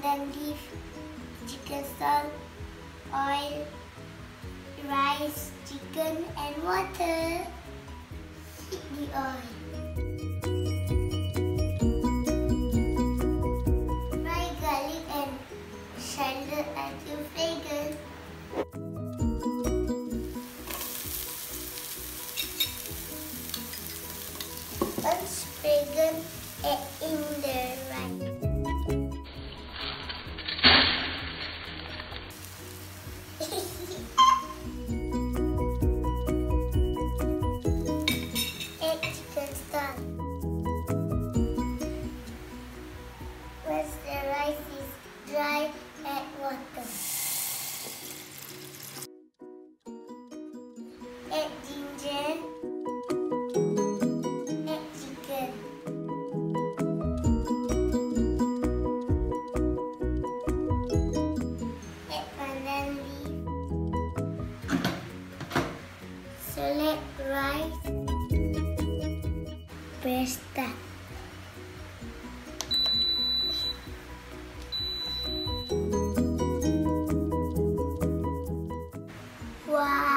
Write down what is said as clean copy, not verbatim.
pandan leaf, chicken salt, oil, rice, chicken and water. Heat the oil. Fry garlic and shallot until fragrant. Once fragrant, add in the rice. Add chicken stock. Once the rice is dry, add water. Add ginger. Add chicken. Add pandan leaf. Select rice. Press start. Wow!